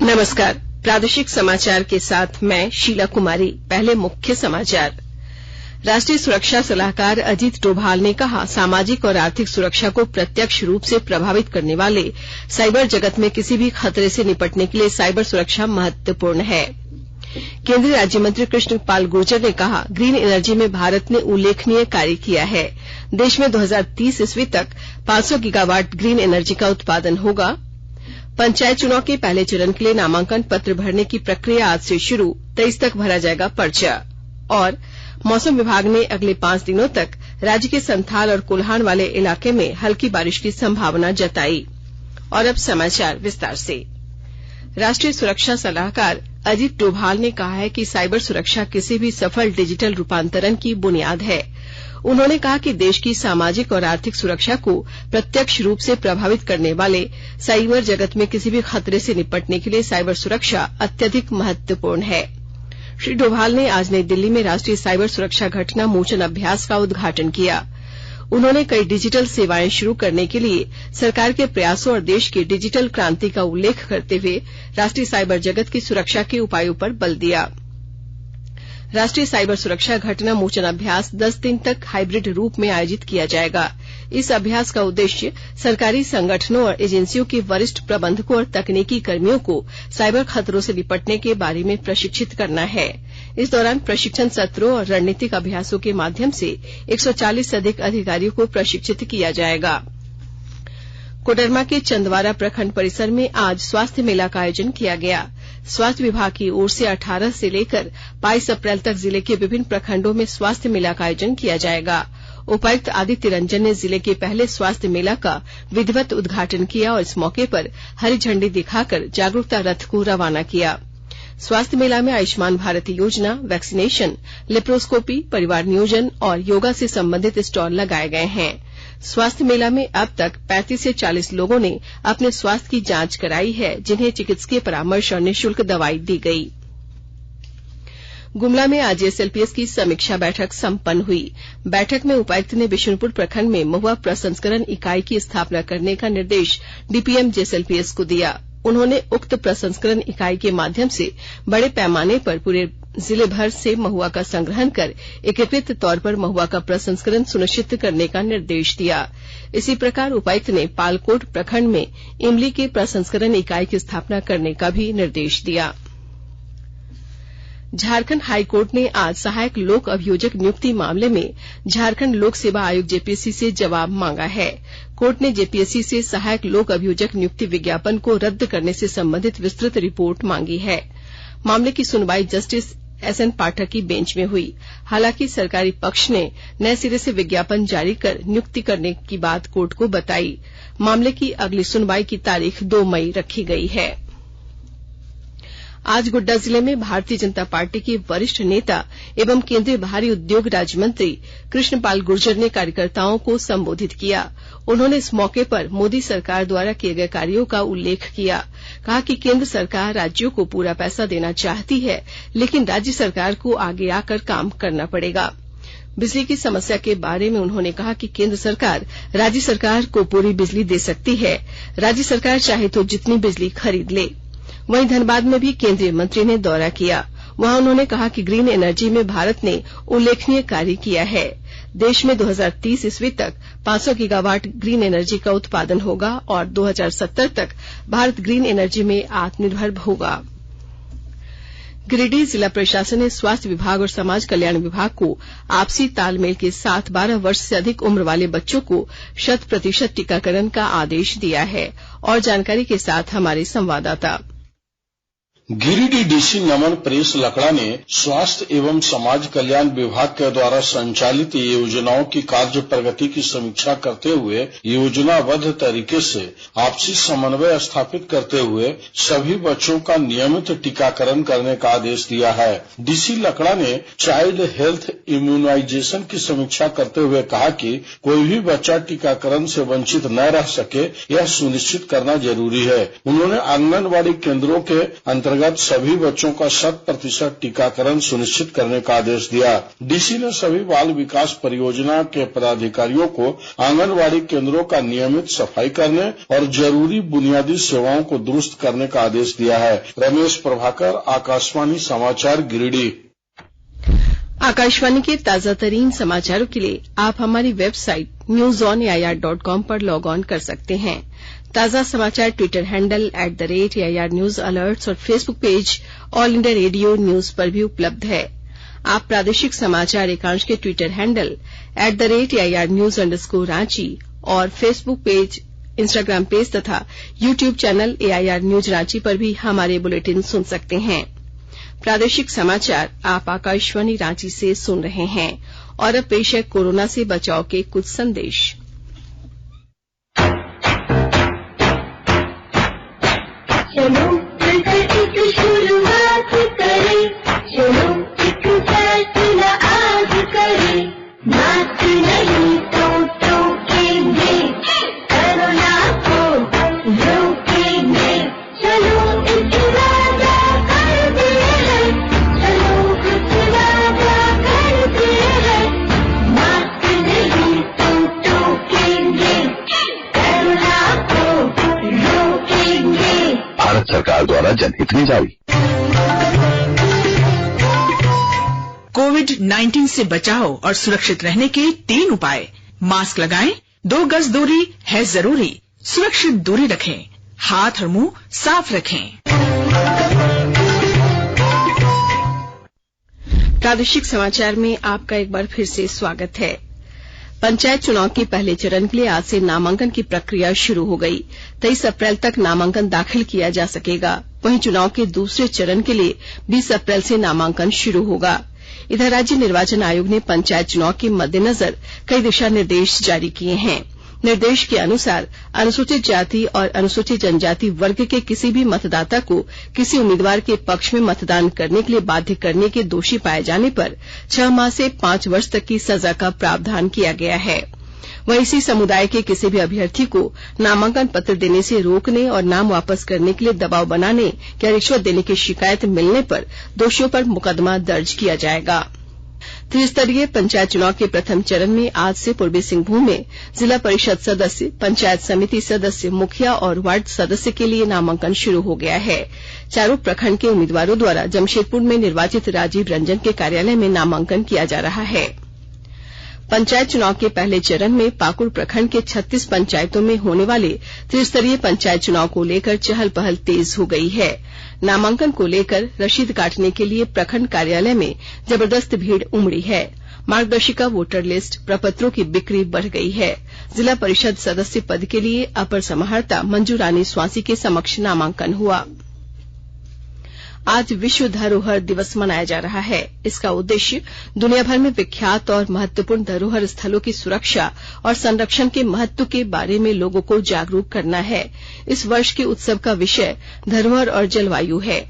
नमस्कार, प्रादेशिक समाचार के साथ मैं शीला कुमारी। पहले मुख्य समाचार। राष्ट्रीय सुरक्षा सलाहकार अजीत डोभाल ने कहा, सामाजिक और आर्थिक सुरक्षा को प्रत्यक्ष रूप से प्रभावित करने वाले साइबर जगत में किसी भी खतरे से निपटने के लिए साइबर सुरक्षा महत्वपूर्ण है। केंद्रीय राज्य मंत्री कृष्ण पाल गुर्जर ने कहा, ग्रीन एनर्जी में भारत ने उल्लेखनीय कार्य किया है। देश में 2030 ईस्वी तक 500 गीगावाट ग्रीन एनर्जी का उत्पादन होगा। पंचायत चुनाव के पहले चरण के लिए नामांकन पत्र भरने की प्रक्रिया आज से शुरू, 23 तक भरा जाएगा पर्चा। और मौसम विभाग ने अगले 5 दिनों तक राज्य के संथाल और कोल्हान वाले इलाके में हल्की बारिश की संभावना जताई। और अब समाचार विस्तार से। राष्ट्रीय सुरक्षा सलाहकार अजीत डोभाल ने कहा है कि साइबर सुरक्षा किसी भी सफल डिजिटल रूपांतरण की बुनियाद है। उन्होंने कहा कि देश की सामाजिक और आर्थिक सुरक्षा को प्रत्यक्ष रूप से प्रभावित करने वाले साइबर जगत में किसी भी खतरे से निपटने के लिए साइबर सुरक्षा अत्यधिक महत्वपूर्ण है। श्री डोभाल ने आज नई दिल्ली में राष्ट्रीय साइबर सुरक्षा घटना मोचन अभ्यास का उद्घाटन किया। उन्होंने कई डिजिटल सेवाएं शुरू करने के लिए सरकार के प्रयासों और देश की डिजिटल क्रांति का उल्लेख करते हुए राष्ट्रीय साइबर जगत की सुरक्षा के उपायों पर बल दिया। राष्ट्रीय साइबर सुरक्षा घटना मोचन अभ्यास 10 दिन तक हाइब्रिड रूप में आयोजित किया जाएगा। इस अभ्यास का उद्देश्य सरकारी संगठनों और एजेंसियों के वरिष्ठ प्रबंधकों और तकनीकी कर्मियों को साइबर खतरों से निपटने के बारे में प्रशिक्षित करना है। इस दौरान प्रशिक्षण सत्रों और रणनीतिक अभ्यासों के माध्यम से 140 से अधिक अधिकारियों को प्रशिक्षित किया जाएगा। कोडरमा के चंदवारा प्रखंड परिसर में आज स्वास्थ्य मेला का आयोजन किया गया। स्वास्थ्य विभाग की ओर से 18 से लेकर 22 अप्रैल तक जिले के विभिन्न प्रखंडों में स्वास्थ्य मेला का आयोजन किया जाएगा। उपायुक्त आदित्य रंजन ने जिले के पहले स्वास्थ्य मेला का विधिवत उद्घाटन किया और इस मौके पर हरी झंडी दिखाकर जागरूकता रथ को रवाना किया। स्वास्थ्य मेला में आयुष्मान भारत योजना, वैक्सीनेशन, लेप्रोस्कोपी, परिवार नियोजन और योगा से संबंधित स्टॉल लगाए गए हैं। स्वास्थ्य मेला में अब तक 35 से 40 लोगों ने अपने स्वास्थ्य की जांच कराई है, जिन्हें चिकित्सकीय परामर्श और निःशुल्क दवाई दी गई। गुमला में आज जेएसएलपीएस की समीक्षा बैठक संपन्न हुई। बैठक में उपायुक्त ने बिशुनपुर प्रखंड में महुआ प्रसंस्करण इकाई की स्थापना करने का निर्देश डीपीएम जेएसएलपीएस को दिया। उन्होंने उक्त प्रसंस्करण इकाई के माध्यम से बड़े पैमाने पर पूरे जिले भर से महुआ का संग्रहण कर एकीकृत तौर पर महुआ का प्रसंस्करण सुनिश्चित करने का निर्देश दिया। इसी प्रकार उपायुक्त ने पालकोट प्रखंड में इमली के प्रसंस्करण इकाई की स्थापना करने का भी निर्देश दिया। झारखंड हाईकोर्ट ने आज सहायक लोक अभियोजक नियुक्ति मामले में झारखंड लोक सेवा आयोग जेपीएससी से जवाब मांगा है। कोर्ट ने जेपीएससी से सहायक लोक अभियोजक नियुक्ति विज्ञापन को रद्द करने से संबंधित विस्तृत रिपोर्ट मांगी है। मामले की सुनवाई जस्टिस एसएन पाठक की बेंच में हुई। हालांकि सरकारी पक्ष ने नए सिरे से विज्ञापन जारी कर नियुक्ति करने की बात कोर्ट को बताई। मामले की अगली सुनवाई की तारीख 2 मई रखी गई है। आज गोड्डा जिले में भारतीय जनता पार्टी के वरिष्ठ नेता एवं केंद्रीय भारी उद्योग राज्य मंत्री कृष्ण पाल गुर्जर ने कार्यकर्ताओं को संबोधित किया। उन्होंने इस मौके पर मोदी सरकार द्वारा किए गए कार्यों का उल्लेख किया। कहा कि केंद्र सरकार राज्यों को पूरा पैसा देना चाहती है, लेकिन राज्य सरकार को आगे आकर काम करना पड़ेगा। बिजली की समस्या के बारे में उन्होंने कहा कि केंद्र सरकार राज्य सरकार को पूरी बिजली दे सकती है। राज्य सरकार चाहे तो जितनी बिजली खरीद ले। वहीं धनबाद में भी केंद्रीय मंत्री ने दौरा किया। वहां उन्होंने कहा कि ग्रीन एनर्जी में भारत ने उल्लेखनीय कार्य किया है। देश में 2030 ईस्वी तक 500 गीगावाट ग्रीन एनर्जी का उत्पादन होगा और 2070 तक भारत ग्रीन एनर्जी में आत्मनिर्भर होगा। गिरिडीह जिला प्रशासन ने स्वास्थ्य विभाग और समाज कल्याण विभाग को आपसी तालमेल के साथ 12 वर्ष से अधिक उम्र वाले बच्चों को 100% टीकाकरण का आदेश दिया है। और जानकारी के साथ हमारे संवाददाता। गिरिडीह डीसी नमन प्रेस लकड़ा ने स्वास्थ्य एवं समाज कल्याण विभाग के द्वारा संचालित योजनाओं की कार्य प्रगति की समीक्षा करते हुए योजनाबद्ध तरीके से आपसी समन्वय स्थापित करते हुए सभी बच्चों का नियमित टीकाकरण करने का आदेश दिया है। डीसी लकड़ा ने चाइल्ड हेल्थ इम्यूनाइजेशन की समीक्षा करते हुए कहा कि कोई भी बच्चा टीकाकरण से वंचित न रह सके, यह सुनिश्चित करना जरूरी है। उन्होंने आंगनबाड़ी केंद्रों के अंतर्गत अंतर्गत सभी बच्चों का 100% टीकाकरण सुनिश्चित करने का आदेश दिया। डीसी ने सभी बाल विकास परियोजना के पदाधिकारियों को आंगनबाड़ी केंद्रों का नियमित सफाई करने और जरूरी बुनियादी सेवाओं को दुरुस्त करने का आदेश दिया है। रमेश प्रभाकर, आकाशवाणी समाचार, गिरिडीह। आकाशवाणी के ताजा तरीन समाचारों के लिए आप हमारी वेबसाइट newsonair.com पर लॉग ऑन कर सकते हैं। ताजा समाचार Twitter handle @AIR news alerts और Facebook page All India Radio News पर भी उपलब्ध है। आप प्रादेशिक समाचार एकांश के ट्विटर हैंडल @AIR News_Ranchi और फेसबुक पेज, इंस्टाग्राम पेज तथा YouTube channel AIR news Ranchi पर भी हमारे बुलेटिन सुन सकते हैं। प्रादेशिक समाचार आप आकाशवाणी रांची से सुन रहे हैं और अब पेश है कोरोना से बचाव के कुछ संदेश। चलो मिलकर एक शुरुआत करें, चलो एक फैसला आज करें, मास्क नहीं तो टोकेंगे, कोरोना को रोकेंगे, चलो एक वादा करते हैं, चलो कुछ वादा करते हैं, मास्क नहीं तो टोकेंगे, कोरोना को रोकेंगे। भारत सरकार द्वारा जनहित में जारी। कोविड-19 से बचाव और सुरक्षित रहने के 3 उपाय। मास्क लगाएं, 2 गज दूरी है जरूरी, सुरक्षित दूरी रखें, हाथ और मुंह साफ रखें। प्रादेशिक समाचार में आपका एक बार फिर से स्वागत है। पंचायत चुनाव के पहले चरण के लिए आज से नामांकन की प्रक्रिया शुरू हो गई। 23 अप्रैल तक नामांकन दाखिल किया जा सकेगा। वहीं चुनाव के दूसरे चरण के लिए 20 अप्रैल से नामांकन शुरू होगा। इधर राज्य निर्वाचन आयोग ने पंचायत चुनाव के मद्देनजर कई दिशा निर्देश जारी किए हैं। निर्देश के अनुसार अनुसूचित जाति और अनुसूचित जनजाति वर्ग के किसी भी मतदाता को किसी उम्मीदवार के पक्ष में मतदान करने के लिए बाध्य करने के दोषी पाए जाने पर 6 माह से 5 वर्ष तक की सजा का प्रावधान किया गया है। वहीं इसी समुदाय के किसी भी अभ्यर्थी को नामांकन पत्र देने से रोकने और नाम वापस करने के लिए दबाव बनाने या रिश्वत देने की शिकायत मिलने पर दोषियों पर मुकदमा दर्ज किया जाएगा। त्रिस्तरीय पंचायत चुनाव के प्रथम चरण में आज से पूर्वी सिंहभूम में जिला परिषद सदस्य, पंचायत समिति सदस्य, मुखिया और वार्ड सदस्य के लिए नामांकन शुरू हो गया है। चारों प्रखंड के उम्मीदवारों द्वारा जमशेदपुर में निर्वाचित राजीव रंजन के कार्यालय में नामांकन किया जा रहा है। पंचायत चुनाव के पहले चरण में पाकुड़ प्रखंड के 36 पंचायतों में होने वाले त्रिस्तरीय पंचायत चुनाव को लेकर चहल पहल तेज हो गई है। नामांकन को लेकर रशीद काटने के लिए प्रखंड कार्यालय में जबरदस्त भीड़ उमड़ी है। मार्गदर्शिका, वोटर लिस्ट, प्रपत्रों की बिक्री बढ़ गई है। जिला परिषद सदस्य पद के लिए अपर समाहर्ता मंजू रानी स्वासी के समक्ष नामांकन हुआ। आज विश्व धरोहर दिवस मनाया जा रहा है। इसका उद्देश्य दुनिया भर में विख्यात और महत्वपूर्ण धरोहर स्थलों की सुरक्षा और संरक्षण के महत्व के बारे में लोगों को जागरूक करना है। इस वर्ष के उत्सव का विषय धरोहर और जलवायु है।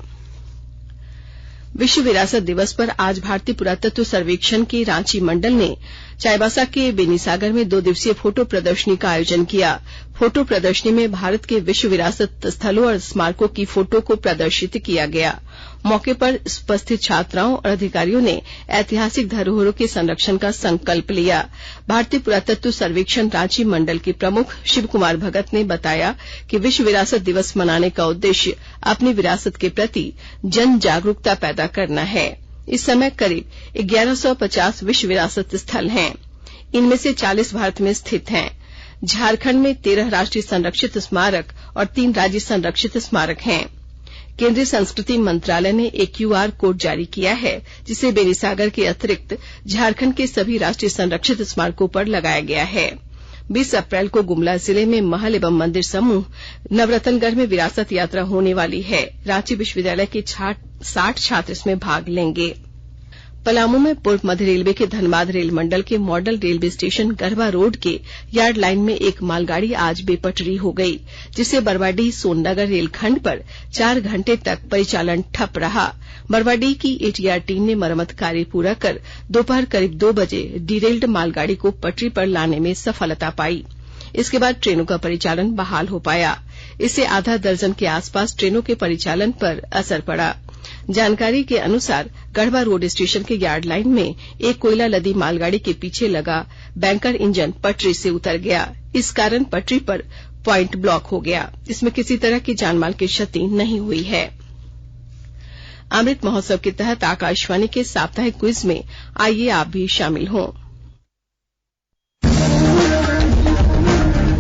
विश्व विरासत दिवस पर आज भारतीय पुरातत्व सर्वेक्षण के रांची मंडल ने चाईबासा के बेनीसागर में 2 दिवसीय फोटो प्रदर्शनी का आयोजन किया। फोटो प्रदर्शनी में भारत के विश्व विरासत स्थलों और स्मारकों की फोटो को प्रदर्शित किया गया। मौके पर उपस्थित छात्राओं और अधिकारियों ने ऐतिहासिक धरोहरों के संरक्षण का संकल्प लिया। भारतीय पुरातत्व सर्वेक्षण रांची मंडल के प्रमुख शिव कुमार भगत ने बताया कि विश्व विरासत दिवस मनाने का उद्देश्य अपनी विरासत के प्रति जन जागरूकता पैदा करना है। इस समय करीब 1150 विश्व विरासत स्थल हैं। इनमें से 40 भारत में स्थित हैं। झारखंड में 13 राष्ट्रीय संरक्षित स्मारक और 3 राज्य संरक्षित स्मारक हैं। केंद्रीय संस्कृति मंत्रालय ने एक QR कोड जारी किया है, जिसे बेनीसागर के अतिरिक्त झारखंड के सभी राष्ट्रीय संरक्षित स्मारकों पर लगाया गया है। 20 अप्रैल को गुमला जिले में महल एवं मंदिर समूह नवरतनगढ़ में विरासत यात्रा होने वाली है। रांची विश्वविद्यालय के 60 छात्र इसमें भाग लेंगे। पलामू में पूर्व मध्य रेलवे के धनबाद रेल मंडल के model railway station garba road के यार्ड लाइन में एक मालगाड़ी आज बेपटरी हो गई, जिससे बरवाडीह सोननगर रेलखंड पर 4 घंटे तक परिचालन ठप रहा। बरवाडीह की ATR टीम ने मरम्मत कार्य पूरा कर दोपहर करीब 2 बजे डिरेल्ड मालगाड़ी को पटरी पर लाने में सफलता पाई। इसके बाद ट्रेनों का परिचालन बहाल हो पाया। इससे आधा दर्जन के आसपास ट्रेनों के परिचालन पर असर पड़ा। जानकारी के अनुसार गढ़वा रोड स्टेशन के यार्ड लाइन में एक कोयला लदी मालगाड़ी के पीछे लगा बैंकर इंजन पटरी से उतर गया। इस कारण पटरी पर पॉइंट ब्लॉक हो गया। इसमें किसी तरह की जानमाल की क्षति नहीं हुई है। अमृत महोत्सव के तहत आकाशवाणी के साप्ताहिक क्विज में आइए आप भी शामिल हों।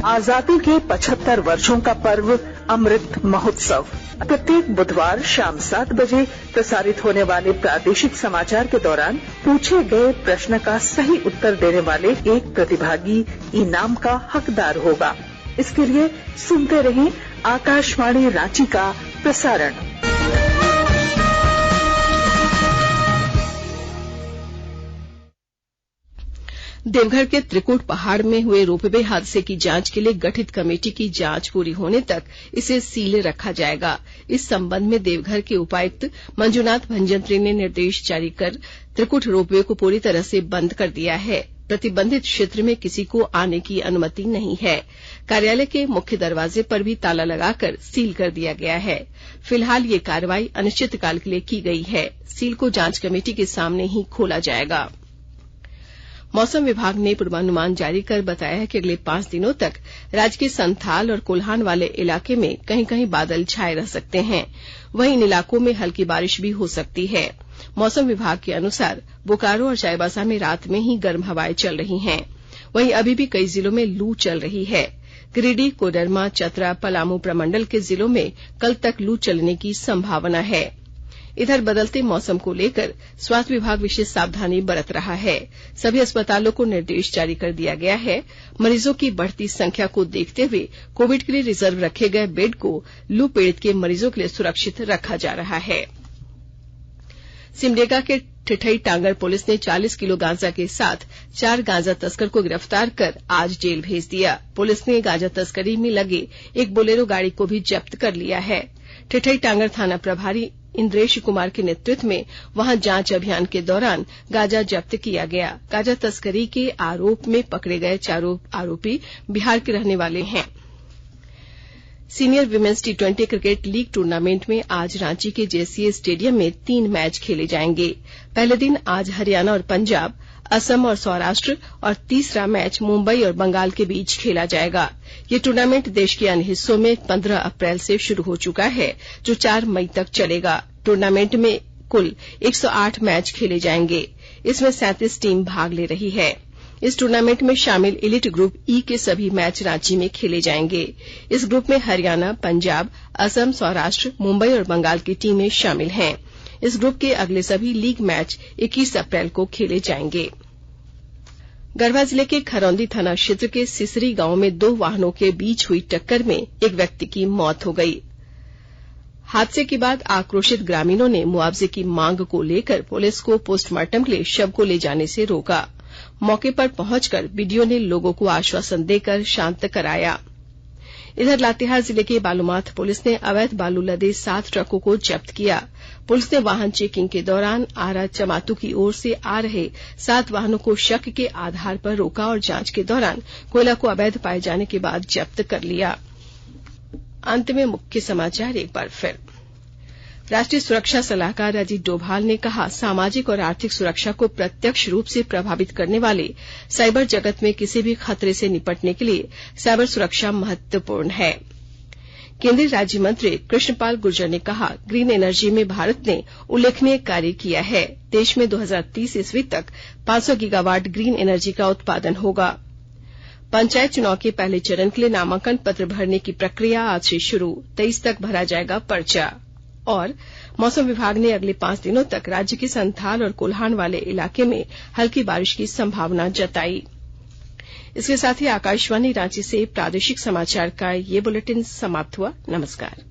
आजादी के 75 वर्षों का पर्व अमृत महोत्सव प्रत्येक बुधवार शाम 7 बजे प्रसारित होने वाले प्रादेशिक समाचार के दौरान पूछे गए प्रश्न का सही उत्तर देने वाले एक प्रतिभागी इनाम का हकदार होगा। इसके लिए सुनते रहें आकाशवाणी रांची का प्रसारण। देवघर के त्रिकुट पहाड़ में हुए रोपवे हादसे की जांच के लिए गठित कमेटी की जांच पूरी होने तक इसे सील रखा जाएगा। इस संबंध में देवघर के उपायुक्त मंजुनाथ भंजंत्री ने निर्देश जारी कर त्रिकुट रोपवे को पूरी तरह से बंद कर दिया है। प्रतिबंधित क्षेत्र में किसी को आने की अनुमति नहीं है। कार्यालय के मुख्य दरवाजे पर भी ताला लगाकर सील कर दिया गया है। फिलहाल ये कार्रवाई अनिश्चितकाल के लिए की गई है। सील को जांच कमेटी के सामने ही खोला जाएगा। मौसम विभाग ने पूर्वानुमान जारी कर बताया है कि अगले 5 दिनों तक राज्य के संथाल और कोल्हान वाले इलाके में कहीं कहीं बादल छाए रह सकते हैं। वहीं इन इलाकों में हल्की बारिश भी हो सकती है। मौसम विभाग के अनुसार बोकारो और चाईबासा में रात में ही गर्म हवाएं चल रही हैं। वहीं अभी भी कई जिलों में लू चल रही है। गिरिडीह, कोडरमा, चतरा, पलामू प्रमंडल के जिलों में कल तक लू चलने की संभावना है। इधर बदलते मौसम को लेकर स्वास्थ्य विभाग विशेष सावधानी बरत रहा है। सभी अस्पतालों को निर्देश जारी कर दिया गया है। मरीजों की बढ़ती संख्या को देखते हुए कोविड के लिए रिजर्व रखे गए बेड को लू पीड़ित के मरीजों के लिए सुरक्षित रखा जा रहा है। सिमडेगा के ठिठई टांगर पुलिस ने 40 किलो गांजा के साथ 4 गांजा तस्कर को गिरफ्तार कर आज जेल भेज दिया। पुलिस ने गांजा तस्करी में लगे एक बोलेरो गाड़ी को भी जब्त कर लिया है। ठिठई टांगर थाना प्रभारी इंद्रेश कुमार के नेतृत्व में वहां जांच अभियान के दौरान गांजा जब्त किया गया। गांजा तस्करी के आरोप में पकड़े गए चारों आरोपी बिहार के रहने वाले हैं। Senior women's T20 cricket league tournament में आज रांची के JCA स्टेडियम में 3 मैच खेले जाएंगे। पहले दिन आज हरियाणा और पंजाब, असम और सौराष्ट्र और तीसरा मैच मुंबई और बंगाल के बीच खेला जाएगा। ये टूर्नामेंट देश के अन्य हिस्सों में 15 अप्रैल से शुरू हो चुका है, जो 4 मई तक चलेगा। टूर्नामेंट में कुल 108 मैच खेले जाएंगे। इसमें 37 टीम भाग ले रही है। इस टूर्नामेंट में शामिल इलिट ग्रुप ई के सभी मैच रांची में खेले जाएंगे। इस ग्रुप में हरियाणा, पंजाब, असम, सौराष्ट्र, मुंबई और बंगाल की टीमें शामिल हैं। इस ग्रुप के अगले सभी लीग मैच 21 अप्रैल को खेले जाएंगे। गढ़वा जिले के खरौंदी थाना क्षेत्र के सिसरी गांव में 2 वाहनों के बीच हुई टक्कर में एक व्यक्ति की मौत हो गई। हादसे के बाद आक्रोशित ग्रामीणों ने मुआवजे की मांग को लेकर पुलिस को पोस्टमार्टम के लिए शव को ले जाने से रोका। मौके पर पहुंचकर बीडीओ ने लोगों को आश्वासन देकर शांत कराया। इधर लातेहार जिले के बालूमाथ पुलिस ने अवैध बालू लदे 7 ट्रकों को जब्त किया। पुलिस ने वाहन चेकिंग के दौरान आरा चमातू की ओर से आ रहे 7 वाहनों को शक के आधार पर रोका और जांच के दौरान कोयला को अवैध पाए जाने के बाद जब्त कर लिया। अंत में मुख्य समाचार एक बार फिर। राष्ट्रीय सुरक्षा सलाहकार अजीत डोभाल ने कहा, सामाजिक और आर्थिक सुरक्षा को प्रत्यक्ष रूप से प्रभावित करने वाले साइबर जगत में किसी भी खतरे से निपटने के लिए साइबर सुरक्षा महत्वपूर्ण है। केंद्रीय राज्य मंत्री कृष्णपाल गुर्जर ने कहा, ग्रीन एनर्जी में भारत ने उल्लेखनीय कार्य किया है। देश में 2030 ईस्वी तक 500 गीगावाट ग्रीन एनर्जी का उत्पादन होगा। पंचायत चुनाव के पहले चरण के लिए नामांकन पत्र भरने की प्रक्रिया आज से शुरू, 23 तक भरा जाएगा पर्चा। और मौसम विभाग ने अगले 5 दिनों तक राज्य के संथाल और कोल्हान वाले इलाके में हल्की बारिश की संभावना जताई। इसके साथ ही आकाशवाणी रांची से प्रादेशिक समाचार का ये बुलेटिन समाप्त हुआ। नमस्कार।